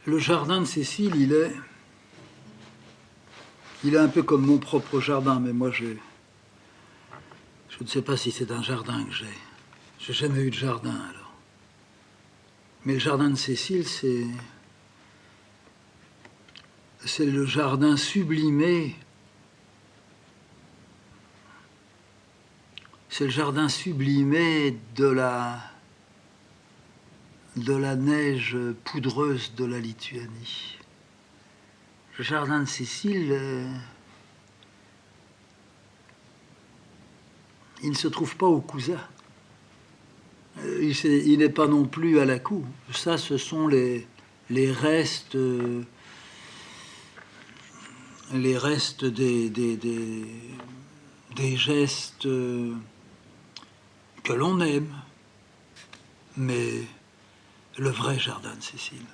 Le jardin de Cécile, il est un peu comme mon propre jardin, mais moi, je ne sais pas si c'est un jardin que j'ai. J'ai jamais eu de jardin, alors. Mais le jardin de Cécile, c'est le jardin sublimé. C'est le jardin sublimé de la neige poudreuse de la Lituanie. Le jardin de Cécile, il ne se trouve pas au Cousin. Il n'est pas non plus à la cour. Ça, ce sont les restes, des gestes que l'on aime, mais le vrai jardin de Cécile.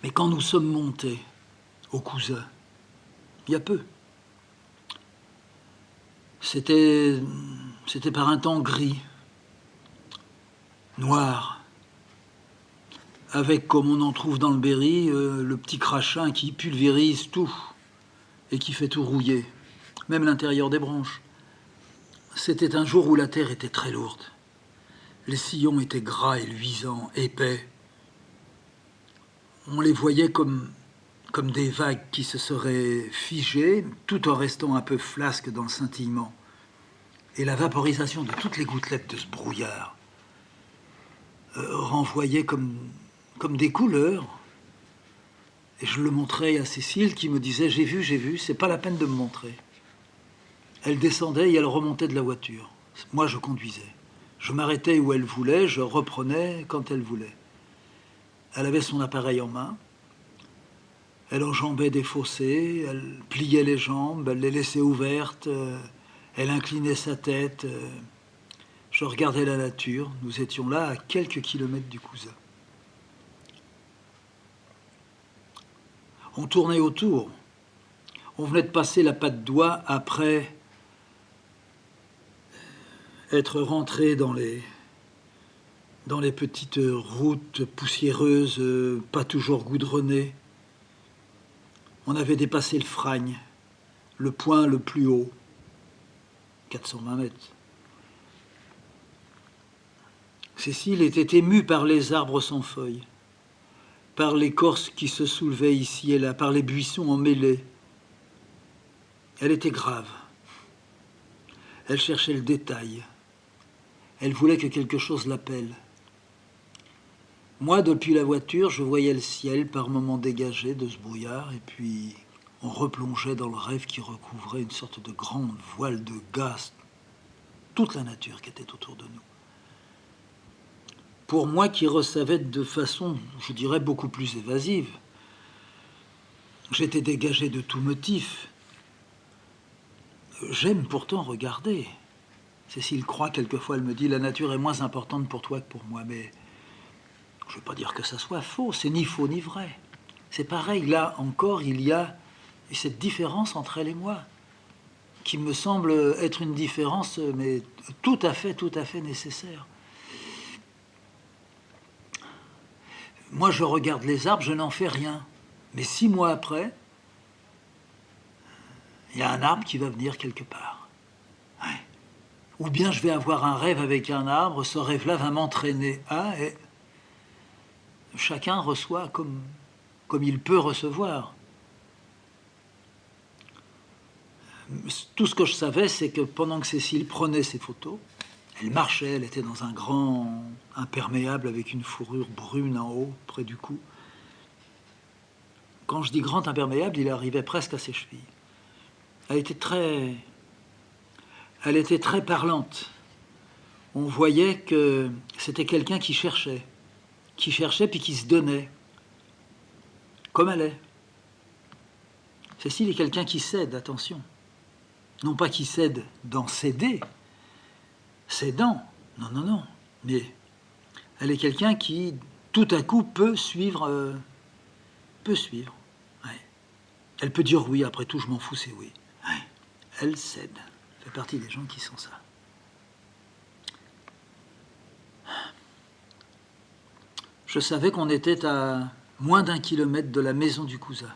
Mais quand nous sommes montés au Cousin, il y a peu, c'était par un temps gris, noir, avec, comme on en trouve dans le Berry, le petit crachin qui pulvérise tout et qui fait tout rouiller, même l'intérieur des branches. C'était un jour où la terre était très lourde. Les sillons étaient gras et luisants, épais. On les voyait comme des vagues qui se seraient figées, tout en restant un peu flasques dans le scintillement. Et la vaporisation de toutes les gouttelettes de ce brouillard renvoyait comme des couleurs. Et je le montrais à Cécile qui me disait « J'ai vu, c'est pas la peine de me montrer ». Elle descendait et elle remontait de la voiture. Moi, je conduisais. Je m'arrêtais où elle voulait, je reprenais quand elle voulait. Elle avait son appareil en main. Elle enjambait des fossés, elle pliait les jambes, elle les laissait ouvertes, elle inclinait sa tête. Je regardais la nature. Nous étions là à quelques kilomètres du Cousin. On tournait autour. On venait de passer la patte d'oie après être rentré dans les petites routes poussiéreuses, pas toujours goudronnées. On avait dépassé le Fragne, le point le plus haut, 420 mètres. Cécile était émue par les arbres sans feuilles, par l'écorce qui se soulevait ici et là, par les buissons emmêlés. Elle était grave. Elle cherchait le détail. Elle voulait que quelque chose l'appelle. Moi, depuis la voiture, je voyais le ciel par moments dégagé de ce brouillard, et puis on replongeait dans le rêve qui recouvrait une sorte de grande voile de gaz, toute la nature qui était autour de nous. Pour moi qui recevais de façon, je dirais, beaucoup plus évasive, j'étais dégagé de tout motif. J'aime pourtant regarder. Cécile croit quelquefois, elle me dit, la nature est moins importante pour toi que pour moi, mais je ne veux pas dire que ça soit faux, c'est ni faux ni vrai. C'est pareil, là encore, il y a cette différence entre elle et moi, qui me semble être une différence, mais tout à fait nécessaire. Moi, je regarde les arbres, je n'en fais rien. Mais 6 mois après, il y a un arbre qui va venir quelque part. Ouais. Ou bien je vais avoir un rêve avec un arbre, ce rêve-là va m'entraîner à... Et chacun reçoit comme il peut recevoir. Tout ce que je savais, c'est que pendant que Cécile prenait ses photos, elle marchait, elle était dans un grand imperméable avec une fourrure brune en haut, près du cou. Quand je dis grand imperméable, il arrivait presque à ses chevilles. Elle était très parlante. On voyait que c'était quelqu'un qui cherchait puis qui se donnait, comme elle est. Cécile est quelqu'un qui cède, attention. Non pas qui cède dans céder, cédant, non, mais elle est quelqu'un qui, tout à coup, peut suivre. Ouais. Elle peut dire oui, après tout, je m'en fous, c'est oui. Ouais. Elle cède. Elle fait partie des gens qui sont ça. Je savais qu'on était à moins d'1 kilomètre de la maison du cousin.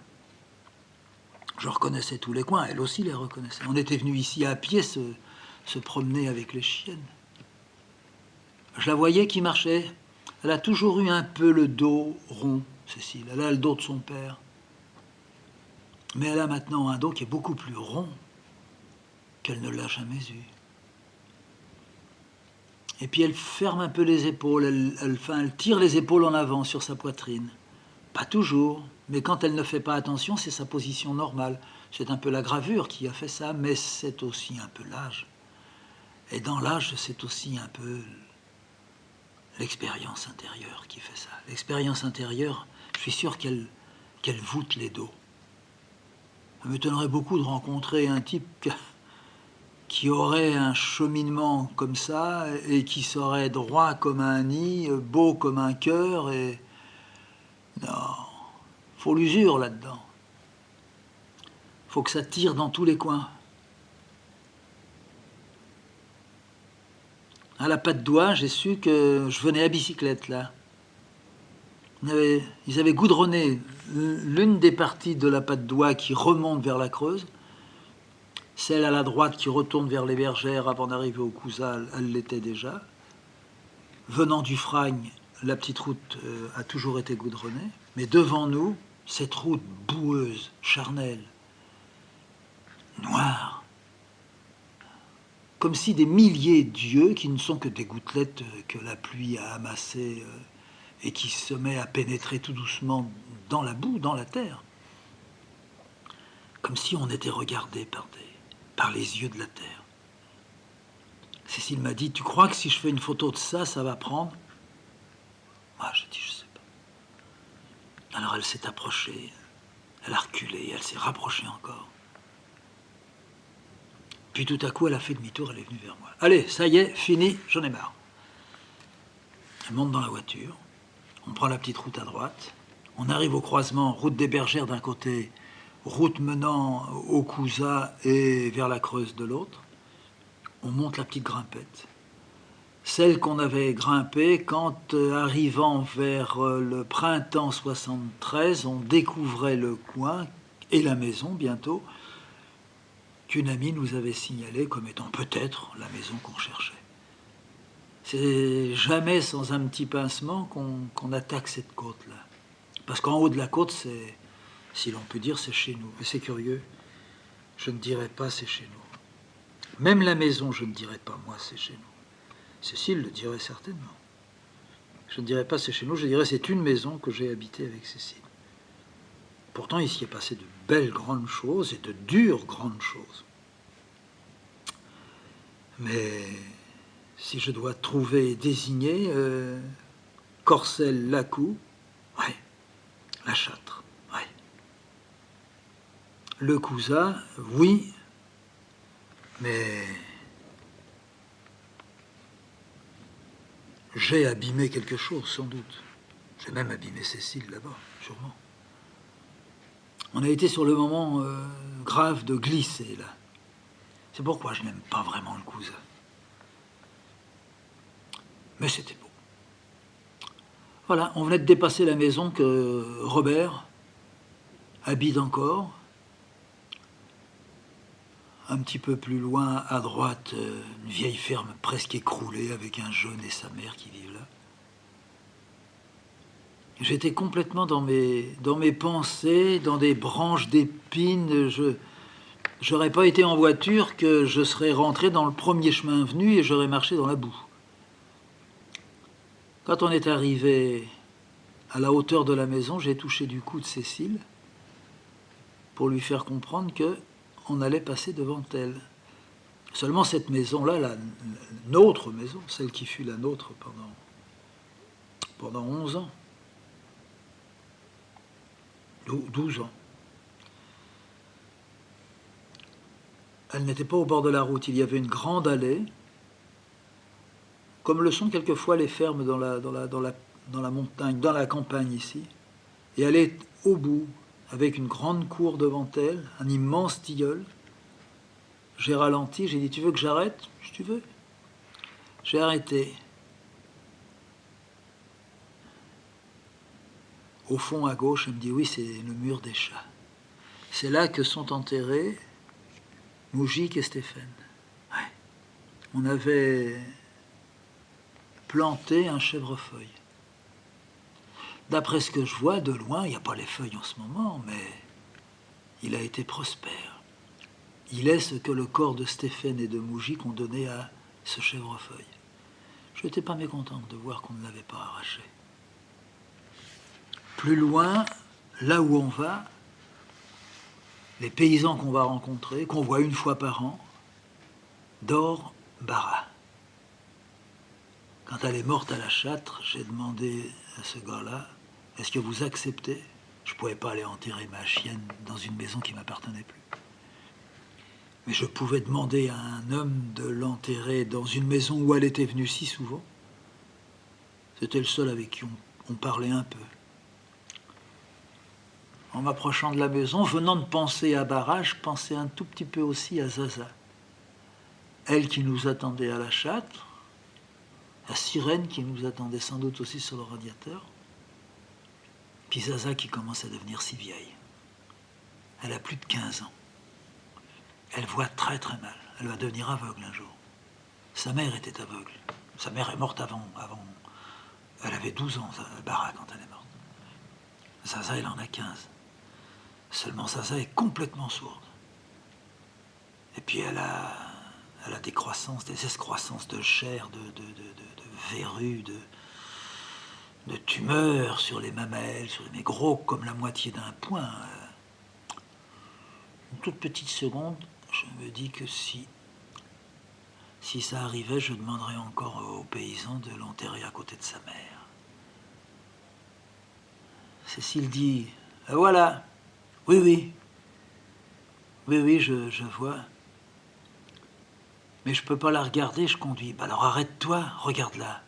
Je reconnaissais tous les coins, elle aussi les reconnaissait. On était venu ici à pied se promener avec les chiennes. Je la voyais qui marchait. Elle a toujours eu un peu le dos rond, Cécile. Elle a le dos de son père. Mais elle a maintenant un dos qui est beaucoup plus rond qu'elle ne l'a jamais eu. Et puis elle ferme un peu les épaules, elle tire les épaules en avant sur sa poitrine. Pas toujours, mais quand elle ne fait pas attention, c'est sa position normale. C'est un peu la gravure qui a fait ça, mais c'est aussi un peu l'âge. Et dans l'âge, c'est aussi un peu l'expérience intérieure qui fait ça. L'expérience intérieure, je suis sûr qu'elle voûte les dos. Ça m'étonnerait beaucoup de rencontrer un type qui aurait un cheminement comme ça et qui serait droit comme un nid, beau comme un cœur. Et non, faut l'usure là-dedans. Faut que ça tire dans tous les coins. À la patte d'oie, j'ai su que je venais à bicyclette là. Ils avaient goudronné l'une des parties de la patte d'oie qui remonte vers la Creuse. Celle à la droite qui retourne vers les Bergères avant d'arriver au Cousal, elle l'était déjà. Venant du Fragne, la petite route a toujours été goudronnée. Mais devant nous, cette route boueuse, charnelle, noire, comme si des milliers d'yeux, qui ne sont que des gouttelettes que la pluie a amassées et qui se met à pénétrer tout doucement dans la boue, dans la terre, comme si on était regardé par les yeux de la terre. Cécile m'a dit, tu crois que si je fais une photo de ça, ça va prendre? Moi, j'ai dit, je sais pas. Alors elle s'est approchée, elle a reculé, elle s'est rapprochée encore. Puis tout à coup, elle a fait demi-tour, elle est venue vers moi. Allez, ça y est, fini, j'en ai marre. Elle monte dans la voiture, on prend la petite route à droite, on arrive au croisement, route des Bergères d'un côté, route menant au Cousat et vers la Creuse de l'autre. On monte la petite grimpette. Celle qu'on avait grimpée quand, arrivant vers le printemps 73, on découvrait le coin et la maison bientôt, qu'une amie nous avait signalé comme étant peut-être la maison qu'on cherchait. C'est jamais sans un petit pincement qu'on attaque cette côte-là. Parce qu'en haut de la côte, c'est, si l'on peut dire, c'est chez nous. Et c'est curieux, je ne dirais pas c'est chez nous. Même la maison, je ne dirais pas, moi, c'est chez nous. Cécile le dirait certainement. Je ne dirais pas c'est chez nous, je dirais c'est une maison que j'ai habitée avec Cécile. Pourtant, il s'y est passé de belles grandes choses et de dures grandes choses. Mais si je dois trouver et désigner, Corcelles, Lacou, ouais, la Châtre, ouais. Le Cousat, oui, mais j'ai abîmé quelque chose, sans doute. J'ai même abîmé Cécile là-bas, sûrement. On a été sur le moment grave de glisser, là. C'est pourquoi je n'aime pas vraiment le Cousat. Mais c'était beau. Voilà, on venait de dépasser la maison que Robert habite encore. Un petit peu plus loin, à droite, une vieille ferme presque écroulée avec un jeune et sa mère qui vivent là. J'étais complètement dans mes pensées, dans des branches d'épines. J'aurais pas été en voiture que je serais rentré dans le premier chemin venu et j'aurais marché dans la boue. Quand on est arrivé à la hauteur de la maison, j'ai touché du cou de Cécile pour lui faire comprendre qu'on allait passer devant elle. Seulement cette maison-là, notre maison, celle qui fut la nôtre pendant 11 ans, 12 ans, elle n'était pas au bord de la route. Il y avait une grande allée, comme le sont quelquefois les fermes dans la montagne, dans la campagne ici. Et elle est au bout, avec une grande cour devant elle, un immense tilleul. J'ai ralenti, j'ai dit, tu veux que j'arrête? Si tu veux. J'ai arrêté. Au fond, à gauche, elle me dit, oui, c'est le mur des chats. C'est là que sont enterrés Moujik et Stéphane. Ouais. On avait planté un chèvrefeuille. D'après ce que je vois de loin, il n'y a pas les feuilles en ce moment, mais il a été prospère. Il est ce que le corps de Stéphane et de Moujik ont donné à ce chèvrefeuille. Je n'étais pas mécontente de voir qu'on ne l'avait pas arraché. Plus loin, là où on va, les paysans qu'on va rencontrer, qu'on voit une fois par an, Dor Bara. Quand elle est morte à la Châtre, j'ai demandé à ce gars-là, est-ce que vous acceptez? Je ne pouvais pas aller enterrer ma chienne dans une maison qui ne m'appartenait plus. Mais je pouvais demander à un homme de l'enterrer dans une maison où elle était venue si souvent. C'était le seul avec qui on parlait un peu. En m'approchant de la maison, venant de penser à Bara, je pensais un tout petit peu aussi à Zaza. Elle qui nous attendait à la Châtre, la sirène qui nous attendait sans doute aussi sur le radiateur, puis Zaza qui commence à devenir si vieille. Elle a plus de 15 ans. Elle voit très très mal. Elle va devenir aveugle un jour. Sa mère était aveugle. Sa mère est morte avant. Elle avait 12 ans, Bara, quand elle est morte. Zaza, elle en a 15. Seulement Zaza est complètement sourde. Et puis elle a des croissances, des excroissances de chair, de verrues, de tumeurs sur les mamelles, mais gros comme la moitié d'un poing. Une toute petite seconde, je me dis que si ça arrivait, je demanderais encore aux paysans de l'enterrer à côté de sa mère. Cécile dit, voilà, oui, je vois. Mais je peux pas la regarder, je conduis. Bah alors arrête-toi, regarde-la.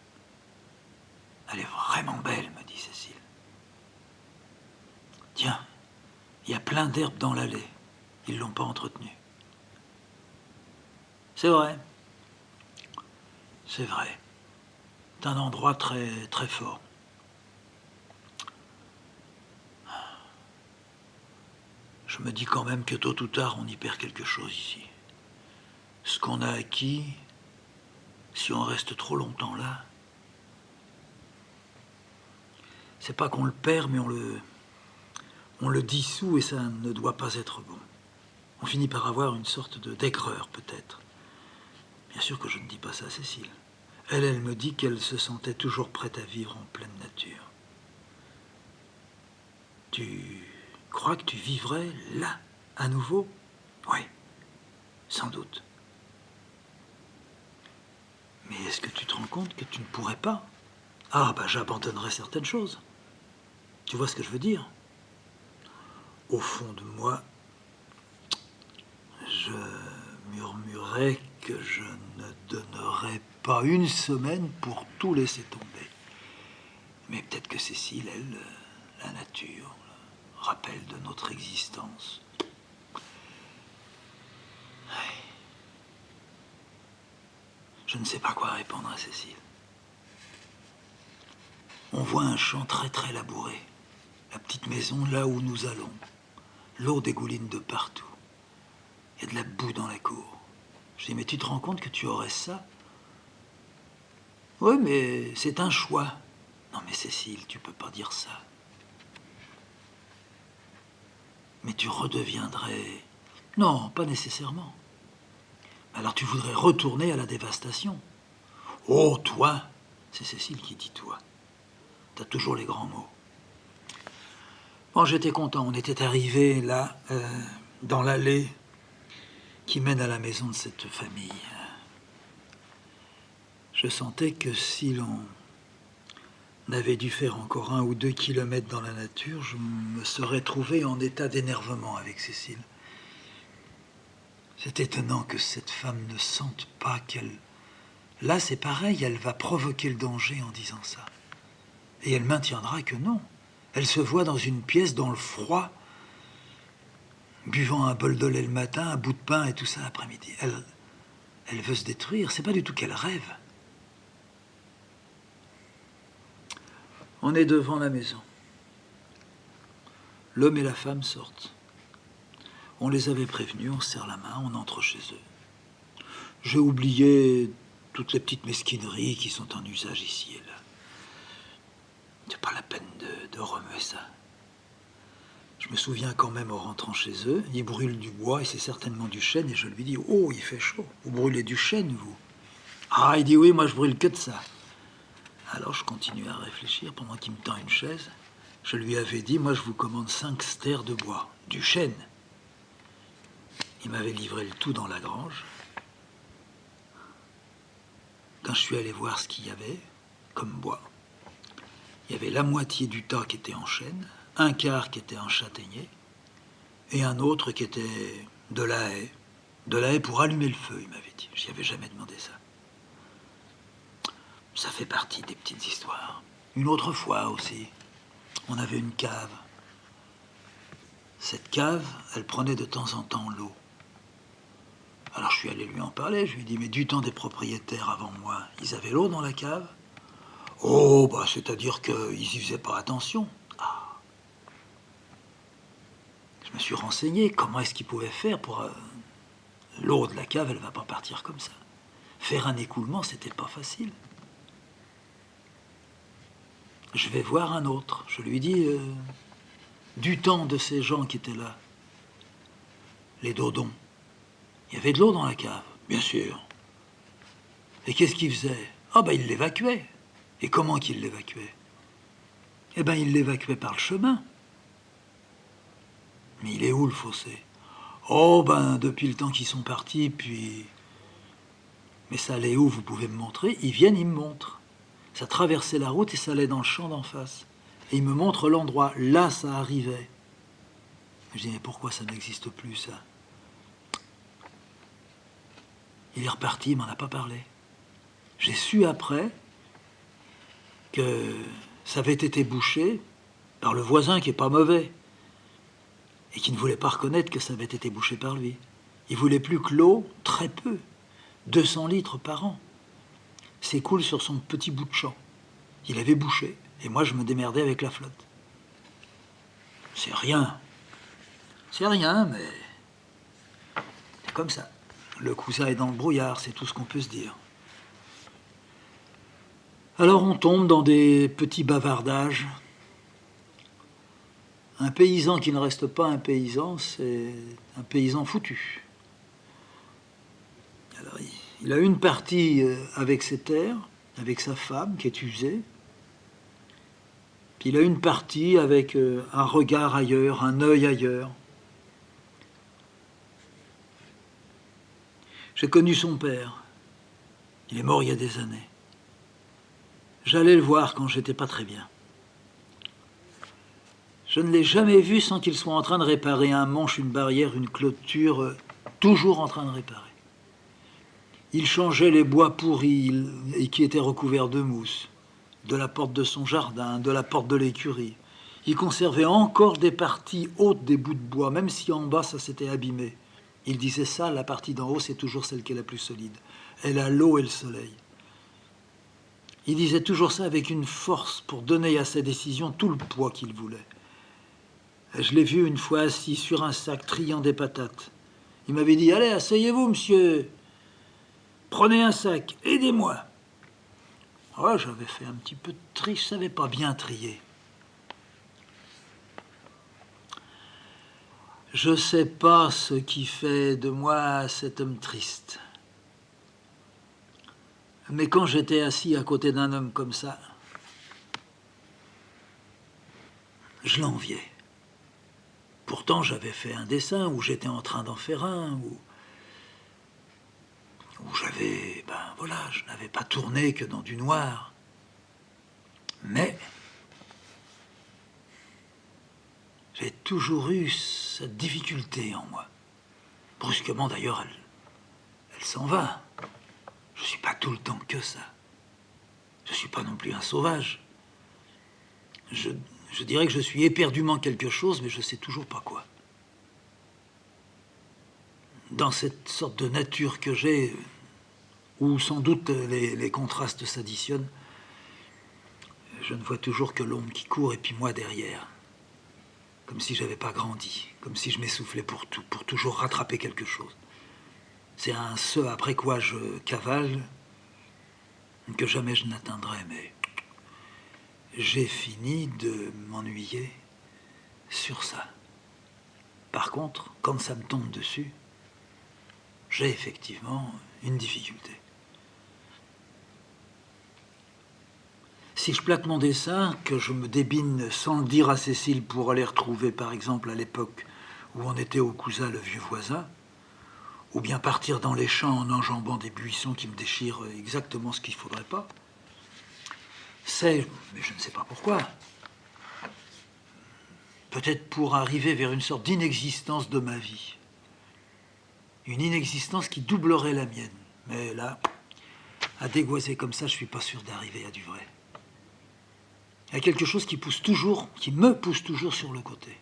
Elle est vraiment belle, me dit Cécile. Tiens, il y a plein d'herbes dans l'allée. Ils l'ont pas entretenue. C'est vrai. C'est vrai. C'est un endroit très, très fort. Je me dis quand même que tôt ou tard, on y perd quelque chose ici. Ce qu'on a acquis, si on reste trop longtemps là, c'est pas qu'on le perd, mais on le dissout et ça ne doit pas être bon. On finit par avoir une sorte d'aigreur, peut-être. Bien sûr que je ne dis pas ça à Cécile. Elle me dit qu'elle se sentait toujours prête à vivre en pleine nature. Tu crois que tu vivrais là, à nouveau? Oui, sans doute. Mais est-ce que tu te rends compte que tu ne pourrais pas? Ah, bah j'abandonnerais certaines choses. Tu vois ce que je veux dire? Au fond de moi, je murmurais que je ne donnerais pas une semaine pour tout laisser tomber. Mais peut-être que Cécile, elle, la nature, le rappel de notre existence. Je ne sais pas quoi répondre à Cécile. On voit un champ très très labouré. La petite maison là où nous allons. L'eau dégouline de partout. Il y a de la boue dans la cour. Je dis, mais tu te rends compte que tu aurais ça? Oui, mais c'est un choix. Non mais Cécile, tu peux pas dire ça. Mais tu redeviendrais... Non, pas nécessairement. Alors tu voudrais retourner à la dévastation. Oh, toi! C'est Cécile qui dit toi. T'as toujours les grands mots. Bon, j'étais content. On était arrivés là, dans l'allée qui mène à la maison de cette famille. Je sentais que si l'on avait dû faire encore 1 ou 2 kilomètres dans la nature, je me serais trouvé en état d'énervement avec Cécile. C'est étonnant que cette femme ne sente pas qu'elle... Là, c'est pareil, elle va provoquer le danger en disant ça. Et elle maintiendra que non. Elle se voit dans une pièce, dans le froid, buvant un bol de lait le matin, un bout de pain et tout ça l'après-midi. Elle veut se détruire, c'est pas du tout qu'elle rêve. On est devant la maison. L'homme et la femme sortent. On les avait prévenus, on se serre la main, on entre chez eux. J'ai oublié toutes les petites mesquineries qui sont en usage ici et là. C'est pas la peine de remuer ça. Je me souviens quand même en rentrant chez eux, ils brûlent du bois et c'est certainement du chêne et je lui dis « Oh, il fait chaud, vous brûlez du chêne, vous ?» Ah, il dit « Oui, moi je brûle que de ça. » Alors je continue à réfléchir pendant qu'il me tend une chaise. Je lui avais dit « Moi je vous commande 5 stères de bois, du chêne. » Il m'avait livré le tout dans la grange. Quand je suis allé voir ce qu'il y avait comme bois, il y avait la moitié du tas qui était en chêne, un quart qui était en châtaignier, et un autre qui était de la haie. De la haie pour allumer le feu, il m'avait dit. J'y avais jamais demandé ça. Ça fait partie des petites histoires. Une autre fois aussi, on avait une cave. Cette cave, elle prenait de temps en temps l'eau. Alors je suis allé lui en parler, je lui ai dit, mais du temps des propriétaires avant moi, ils avaient l'eau dans la cave? Oh, bah c'est-à-dire qu'ils y faisaient pas attention. Ah. Je me suis renseigné, comment est-ce qu'ils pouvaient faire pour... l'eau de la cave, elle va pas partir comme ça. Faire un écoulement, c'était pas facile. Je vais voir un autre. Je lui dis, du temps de ces gens qui étaient là, les dodons, il y avait de l'eau dans la cave, bien sûr. Et qu'est-ce qu'ils faisaient? Ah ben, ils l'évacuaient. Et comment qu'ils l'évacuaient? Eh ben, ils l'évacuaient par le chemin. Mais il est où le fossé? Oh ben, depuis le temps qu'ils sont partis, puis... Mais ça allait où, vous pouvez me montrer? Ils viennent, ils me montrent. Ça traversait la route et ça allait dans le champ d'en face. Et ils me montrent l'endroit. Là, ça arrivait. Je dis, mais pourquoi ça n'existe plus, ça? Il est reparti, il m'en a pas parlé. J'ai su après que ça avait été bouché par le voisin qui est pas mauvais et qui ne voulait pas reconnaître que ça avait été bouché par lui. Il voulait plus que l'eau, très peu, 200 litres par an, s'écoule sur son petit bout de champ. Il avait bouché et moi je me démerdais avec la flotte. C'est rien, mais c'est comme ça. Le cousin est dans le brouillard, c'est tout ce qu'on peut se dire. Alors on tombe dans des petits bavardages. Un paysan qui ne reste pas un paysan, c'est un paysan foutu. Alors, il a une partie avec ses terres, avec sa femme qui est usée. Puis il a une partie avec un regard ailleurs, un œil ailleurs. J'ai connu son père. Il est mort il y a des années. J'allais le voir quand j'étais pas très bien. Je ne l'ai jamais vu sans qu'il soit en train de réparer un manche, une barrière, une clôture, toujours en train de réparer. Il changeait les bois pourris et qui étaient recouverts de mousse, de la porte de son jardin, de la porte de l'écurie. Il conservait encore des parties hautes des bouts de bois, même si en bas ça s'était abîmé. Il disait ça, la partie d'en haut, c'est toujours celle qui est la plus solide. Elle a l'eau et le soleil. Il disait toujours ça avec une force pour donner à ses décisions tout le poids qu'il voulait. Je l'ai vu une fois assis sur un sac triant des patates. Il m'avait dit « Allez, asseyez-vous, monsieur. Prenez un sac, aidez-moi. » Ouais, j'avais fait un petit peu de tri, je ne savais pas bien trier. Je ne sais pas ce qui fait de moi cet homme triste. Mais quand j'étais assis à côté d'un homme comme ça, je l'enviais. Pourtant, j'avais fait un dessin où j'étais en train d'en faire un, où j'avais, je n'avais pas tourné que dans du noir. Mais j'ai toujours eu cette difficulté en moi. Brusquement, d'ailleurs, elle s'en va. Je ne suis pas tout le temps que ça. Je ne suis pas non plus un sauvage. Je dirais que je suis éperdument quelque chose, mais je ne sais toujours pas quoi. Dans cette sorte de nature que j'ai, où sans doute les contrastes s'additionnent, je ne vois toujours que l'ombre qui court et puis moi derrière. comme si j'avais pas grandi, comme si je m'essoufflais pour toujours rattraper quelque chose. C'est un ce après quoi je cavale que jamais je n'atteindrai, mais j'ai fini de m'ennuyer sur ça. Par contre, quand ça me tombe dessus, j'ai effectivement une difficulté. Si je plaque mon dessin, que je me débine sans le dire à Cécile pour aller retrouver, par exemple, à l'époque où on était au Cousin le vieux voisin, ou bien partir dans les champs en enjambant des buissons qui me déchirent exactement ce qu'il ne faudrait pas, c'est, mais je ne sais pas pourquoi, peut-être pour arriver vers une sorte d'inexistence de ma vie. Une inexistence qui doublerait la mienne. Mais là, à dégoiser comme ça, je ne suis pas sûr d'arriver à du vrai. Il y a quelque chose qui pousse toujours, qui me pousse toujours sur le côté.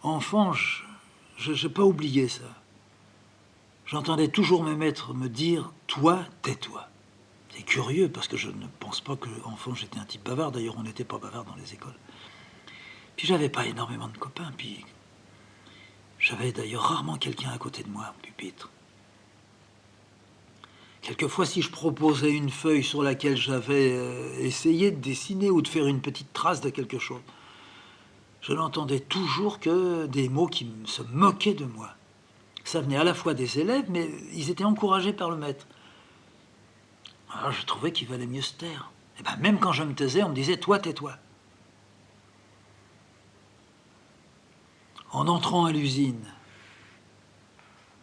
Enfant, je n'ai pas oublié ça. J'entendais toujours mes maîtres me dire « toi, tais-toi ». C'est curieux, parce que je ne pense pas que, enfant, j'étais un type bavard. D'ailleurs, on n'était pas bavard dans les écoles. Puis j'avais pas énormément de copains, puis j'avais d'ailleurs rarement quelqu'un à côté de moi, au pupitre. Quelquefois, si je proposais une feuille sur laquelle j'avais essayé de dessiner ou de faire une petite trace de quelque chose, je n'entendais toujours que des mots qui se moquaient de moi. Ça venait à la fois des élèves, mais ils étaient encouragés par le maître. Alors je trouvais qu'il valait mieux se taire. Et ben, même quand je me taisais, on me disait « toi, tais-toi ». En entrant à l'usine,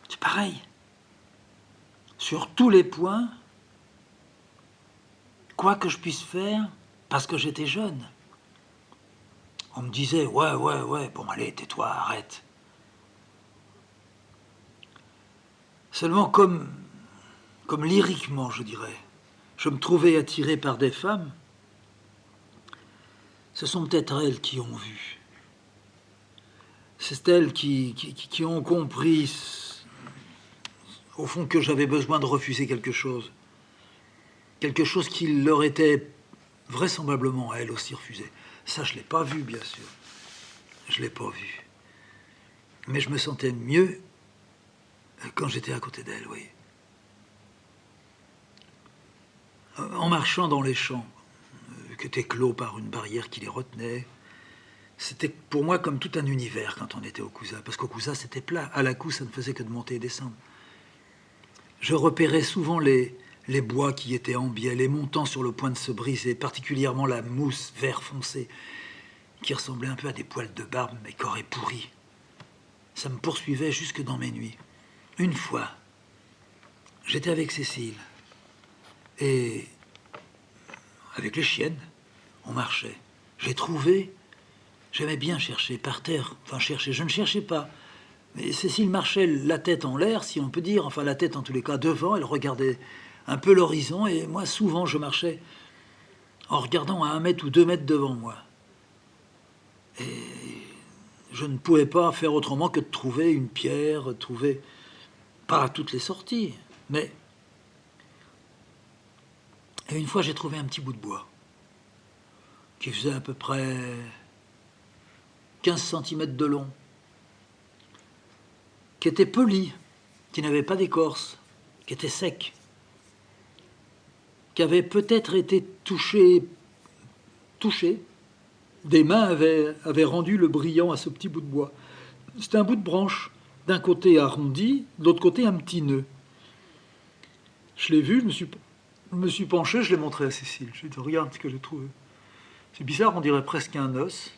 c'est pareil. Sur tous les points, quoi que je puisse faire, parce que j'étais jeune, on me disait « ouais, bon allez, tais-toi, arrête ». Seulement comme lyriquement, je dirais, je me trouvais attiré par des femmes, ce sont peut-être elles qui ont vu. C'est elles qui ont compris, au fond, que j'avais besoin de refuser quelque chose. Quelque chose qui leur était vraisemblablement à elles aussi refusé. Ça, je ne l'ai pas vu, bien sûr. Je ne l'ai pas vu. Mais je me sentais mieux quand j'étais à côté d'elles, oui. En marchant dans les champs, qui étaient clos par une barrière qui les retenait, c'était pour moi comme tout un univers quand on était au Cousin. Parce qu'au Cousin, c'était plat. À la cour, ça ne faisait que de monter et descendre. Je repérais souvent les bois qui étaient en biais, les montants sur le point de se briser, particulièrement la mousse vert foncé, qui ressemblait un peu à des poils de barbe, mais qui aurait pourri. Ça me poursuivait jusque dans mes nuits. Une fois, j'étais avec Cécile, et avec les chiennes, on marchait. J'ai trouvé, j'aimais bien chercher par terre, enfin chercher, je ne cherchais pas. Mais Cécile marchait la tête en l'air, si on peut dire, enfin la tête en tous les cas devant, elle regardait un peu l'horizon, et moi souvent je marchais en regardant à 1 mètre ou 2 mètres devant moi. Et je ne pouvais pas faire autrement que de trouver une pierre, trouver, pas à toutes les sorties, mais... Et une fois j'ai trouvé un petit bout de bois, qui faisait à peu près 15 cm de long, qui était poli, qui n'avait pas d'écorce, qui était sec, qui avait peut-être été touché. Des mains avaient rendu le brillant à ce petit bout de bois. C'était un bout de branche, d'un côté arrondi, de l'autre côté un petit nœud. Je l'ai vu, je me suis penché, je l'ai montré à Cécile. Je lui ai dit, regarde ce que j'ai trouvé. C'est bizarre, on dirait presque un os.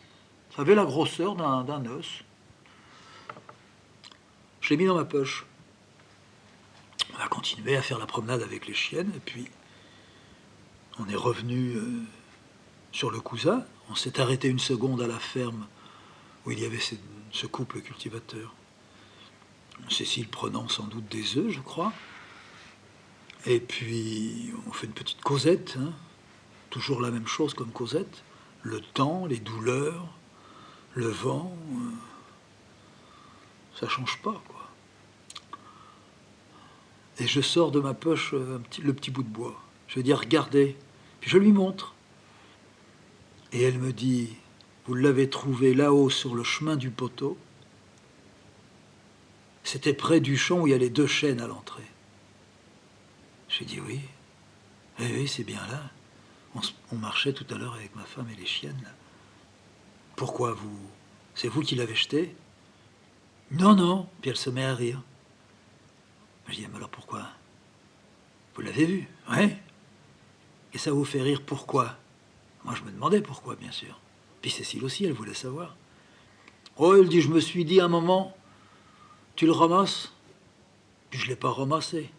Ça avait la grosseur d'un os. Je l'ai mis dans ma poche. On a continué à faire la promenade avec les chiennes, et puis on est revenu sur le Cousin. On s'est arrêté une seconde à la ferme où il y avait ce couple cultivateur. Cécile prenant sans doute des œufs, je crois. Et puis on fait une petite causette, hein. Toujours la même chose comme causette. Le temps, les douleurs, le vent, ça change pas, quoi. Et je sors de ma poche le petit bout de bois. Je vais dire, regardez. Puis je lui montre. Et elle me dit, Vous l'avez trouvé là-haut sur le chemin du poteau. C'était près du champ où il y a les 2 chênes à l'entrée. J'ai dit oui. Eh oui, c'est bien là. On marchait tout à l'heure avec ma femme et les chiennes. Là. Pourquoi vous... C'est vous qui l'avez jeté? Non, non. Puis elle se met à rire. Je dis, mais alors pourquoi? Vous l'avez vu? Ouais. Et ça vous fait rire pourquoi? Moi, je me demandais pourquoi, bien sûr. Puis Cécile aussi, elle voulait savoir. Oh, elle dit, je me suis dit à un moment, tu le ramasses? Puis je ne l'ai pas ramassé.